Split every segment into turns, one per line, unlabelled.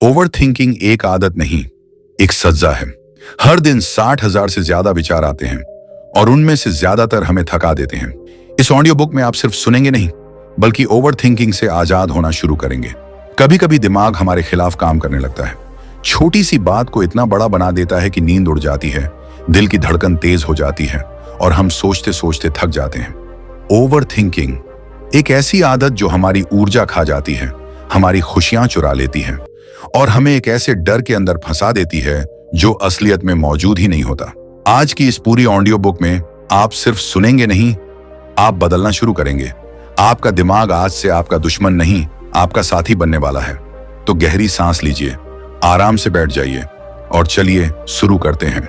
Over thinking एक आदत नहीं, एक सज्जा है। हर दिन 60,000 से ज्यादा विचार आते हैं और उनमें से ज्यादातर हमें थका देते हैं। इस ऑडियो बुक में आप सिर्फ सुनेंगे नहीं, बल्कि ओवर थिंकिंग से आजाद होना शुरू करेंगे। कभी कभी दिमाग हमारे खिलाफ काम करने लगता है। छोटी सी बात को इतना बड़ा बना देता है कि नींद उड़ जाती है, दिल की धड़कन तेज हो जाती है और हम सोचते सोचते थक जाते हैं। ओवर थिंकिंग एक ऐसी आदत जो हमारी ऊर्जा खा जाती है, हमारी खुशियां चुरा लेती है और हमें एक ऐसे डर के अंदर फंसा देती है जो असलियत में मौजूद ही नहीं होता। आज की इस पूरी ऑडियो बुक में आप सिर्फ सुनेंगे नहीं, आप बदलना शुरू करेंगे। आपका दिमाग आज से आपका दुश्मन नहीं, आपका साथी बनने वाला है। तो गहरी सांस लीजिए, आराम से बैठ जाइए और चलिए शुरू करते हैं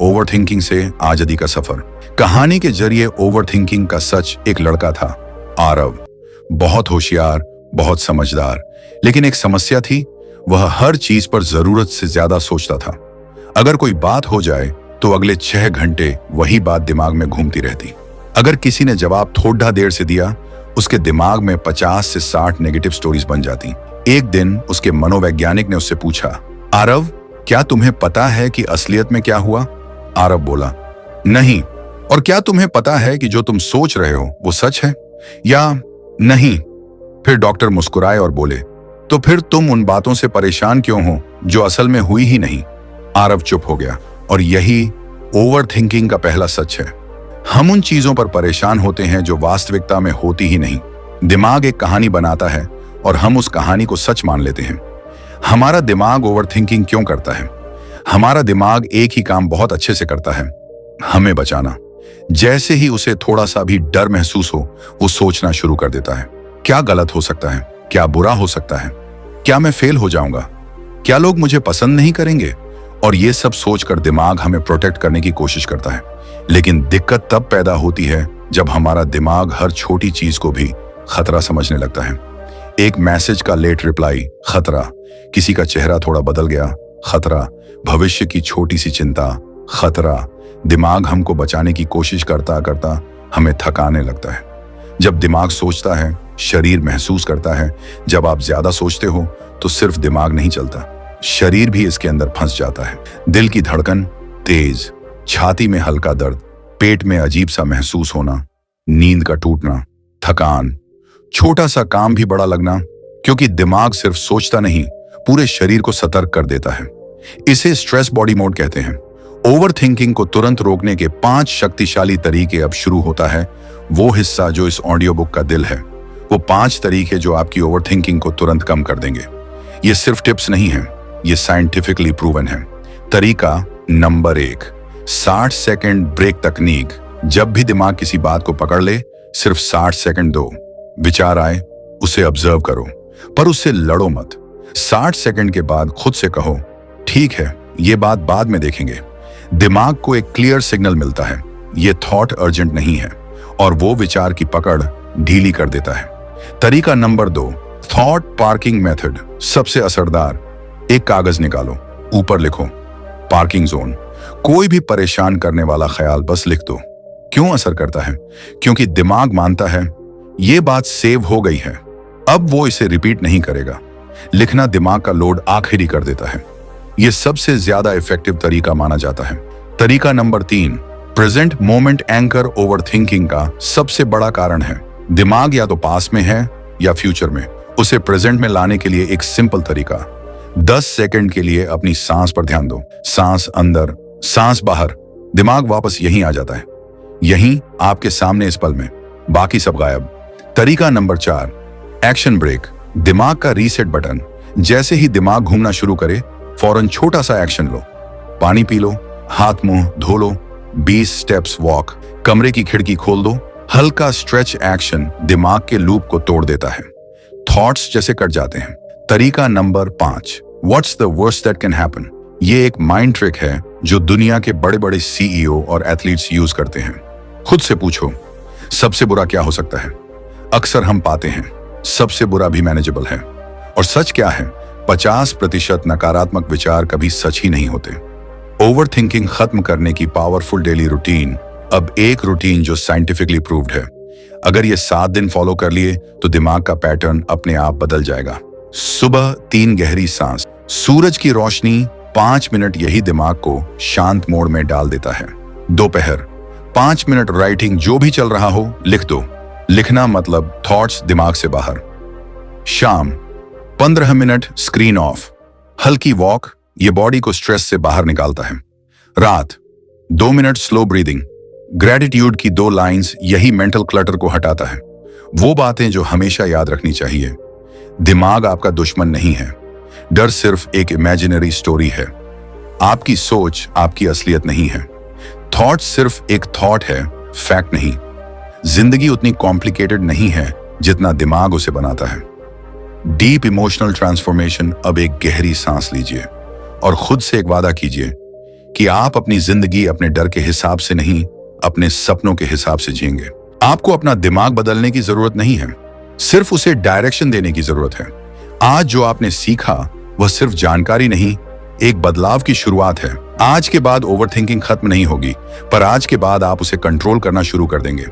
ओवर थिंकिंग से आजादी का सफर। कहानी के जरिए ओवर थिंकिंग का सच। एक लड़का था, आरव, बहुत होशियार, बहुत समझदार, लेकिन एक समस्या थी, वह हर चीज पर जरूरत से ज्यादा सोचता था। अगर कोई बात हो जाए तो अगले 6 घंटे वही बात दिमाग में घूमती रहती। अगर किसी ने जवाब थोड़ा देर से दिया, उसके दिमाग में 50 से 60 नेगेटिव स्टोरीज बन जाती। एक दिन उसके मनोवैज्ञानिक ने उससे पूछा, आरव, क्या तुम्हें पता है कि असलियत में क्या हुआ? आरव बोला, नहीं। और क्या तुम्हें पता है कि जो तुम सोच रहे हो वो सच है या नहीं? फिर डॉक्टर मुस्कुराए और बोले, तो फिर तुम उन बातों से परेशान क्यों हो जो असल में हुई ही नहीं? आरव चुप हो गया। और यही ओवर थिंकिंग का पहला सच है। हम उन चीजों पर परेशान होते हैं जो वास्तविकता में होती ही नहीं। दिमाग एक कहानी बनाता है और हम उस कहानी को सच मान लेते हैं। हमारा दिमाग ओवर थिंकिंग क्यों करता है? हमारा दिमाग एक ही काम बहुत अच्छे से करता है, हमें बचाना। जैसे ही उसे थोड़ा सा भी डर महसूस हो, वो सोचना शुरू कर देता है, क्या गलत हो सकता है, क्या बुरा हो सकता है, क्या मैं फेल हो जाऊंगा, क्या लोग मुझे पसंद नहीं करेंगे? और ये सब सोचकर दिमाग हमें प्रोटेक्ट करने की कोशिश करता है। लेकिन दिक्कत तब पैदा होती है जब हमारा दिमाग हर छोटी चीज को भी खतरा समझने लगता है। एक मैसेज का लेट रिप्लाई, खतरा। किसी का चेहरा थोड़ा बदल गया, खतरा। भविष्य की छोटी सी चिंता, खतरा। दिमाग हमको बचाने की कोशिश करता करता हमें थकाने लगता है। जब दिमाग सोचता है, शरीर महसूस करता है। जब आप ज्यादा सोचते हो तो सिर्फ दिमाग नहीं चलता, शरीर भी इसके अंदर फंस जाता है। दिल की धड़कन तेज, छाती में हल्का दर्द, पेट में अजीब सा महसूस होना, नींद का टूटना, थकान, छोटा सा काम भी बड़ा लगना, क्योंकि दिमाग सिर्फ सोचता नहीं, पूरे शरीर को सतर्क कर देता है। इसे स्ट्रेस बॉडी मोड कहते हैं। ओवर थिंकिंग को तुरंत रोकने के 5 शक्तिशाली तरीके अब शुरू होता है वो हिस्सा जो इस ऑडियो बुक का दिल है। वो 5 तरीके जो आपकी ओवर थिंकिंग को तुरंत कम कर देंगे। ये सिर्फ टिप्स नहीं है, ये साइंटिफिकली प्रूवन है। तरीका नंबर 1, 60 सेकंड ब्रेक तकनीक। जब भी दिमाग किसी बात को पकड़ ले, सिर्फ 60 सेकंड दो। विचार आए, उसे ऑब्जर्व करो, पर उससे लड़ो मत। 60 सेकंड के बाद खुद से कहो, ठीक है, ये बात बाद में देखेंगे। दिमाग को एक क्लियर सिग्नल मिलता है, ये थॉट अर्जेंट नहीं है, और वो विचार की पकड़ ढीली कर देता है। तरीका नंबर 2, थॉट पार्किंग मेथड। सबसे असरदार, एक कागज निकालो, ऊपर लिखो पार्किंग जोन। कोई भी परेशान करने वाला ख्याल बस लिख दो। क्यों असर करता है? क्योंकि दिमाग मानता है ये बात सेव हो गई है, अब वो इसे रिपीट नहीं करेगा। लिखना दिमाग का लोड आखिरी कर देता है। यह सबसे ज्यादा इफेक्टिव तरीका माना जाता है। तरीका number 3, present moment anchor. Over thinking का सबसे बड़ा कारण है दिमाग या तो पास में है या फ्यूचर में। उसे प्रेजेंट में लाने के लिए एक सिंपल तरीका, 10 सेकंड के लिए अपनी सांस पर ध्यान दो। सांस अंदर, सांस बाहर, दिमाग वापस यहीं आ जाता है, यहीं आपके सामने इस पल में, बाकी सब गायब। तरीका नंबर 4, एक्शन ब्रेक। दिमाग का रीसेट बटन। जैसे ही दिमाग घूमना शुरू करे, फौरन छोटा सा एक्शन लो। पानी पी लो, हाथ मुंह धो लो, 20 स्टेप्स वॉक, कमरे की खिड़की खोल दो। हल्का स्ट्रेच एक्शन दिमाग के लूप को तोड़ देता है, थॉट्स जैसे कट जाते हैं। तरीका number 5, what's the worst that can happen. ये एक माइंड ट्रिक है जो दुनिया के बड़े बड़े सीईओ और एथलीट्स यूज करते हैं। खुद से पूछो, सबसे बुरा क्या हो सकता है? अक्सर हम पाते हैं सबसे बुरा भी मैनेजेबल है। और सच क्या है? 50% नकारात्मक विचार कभी सच ही नहीं होते। ओवर थिंकिंग खत्म करने की पावरफुल डेली रूटीन। अब एक रूटीन जो साइंटिफिकली प्रूव्ड है। अगर ये 7 दिन फॉलो कर लिए तो दिमाग का पैटर्न अपने आप बदल जाएगा। सुबह 3 गहरी सांस, सूरज की रोशनी 5 मिनट यही दिमाग को शांत मोड में डाल देता है। दोपहर 5 मिनट राइटिंग, जो भी चल रहा हो लिख दो। लिखना मतलब थॉट्स दिमाग से बाहर। शाम 15 मिनट स्क्रीन ऑफ, हल्की वॉक, ये बॉडी को स्ट्रेस से बाहर निकालता है। रात 2 मिनट स्लो ब्रीदिंग, ग्रेटिट्यूड की 2 लाइंस, यही मेंटल क्लटर को हटाता है। वो बातें जो हमेशा याद रखनी चाहिए। दिमाग आपका दुश्मन नहीं है, डर सिर्फ एक इमेजिनरी स्टोरी है। आपकी सोच आपकी असलियत नहीं है। थॉट सिर्फ एक थॉट है, फैक्ट नहीं। जिंदगी उतनी कॉम्प्लिकेटेड नहीं है जितना दिमाग उसे बनाता है। Deep emotional transformation. अब एक गहरी सांस लीजिए और खुद से एक वादा कीजिए कि आप अपनी जिंदगी अपने डर के हिसाब से नहीं, अपने सपनों के हिसाब से जिएंगे। आपको अपना दिमाग बदलने की जरूरत नहीं है, सिर्फ उसे डायरेक्शन देने की जरूरत है। आज जो आपने सीखा वह सिर्फ जानकारी नहीं, एक बदलाव की शुरुआत है। आज के बाद ओवरथिंकिंग खत्म नहीं होगी, पर आज के बाद आप उसे कंट्रोल करना शुरू कर देंगे।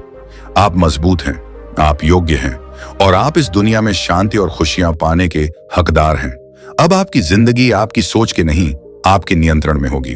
आप मजबूत हैं, आप योग्य हैं और आप इस दुनिया में शांति और खुशियां पाने के हकदार हैं। अब आपकी जिंदगी आपकी सोच के नहीं, आपके नियंत्रण में होगी।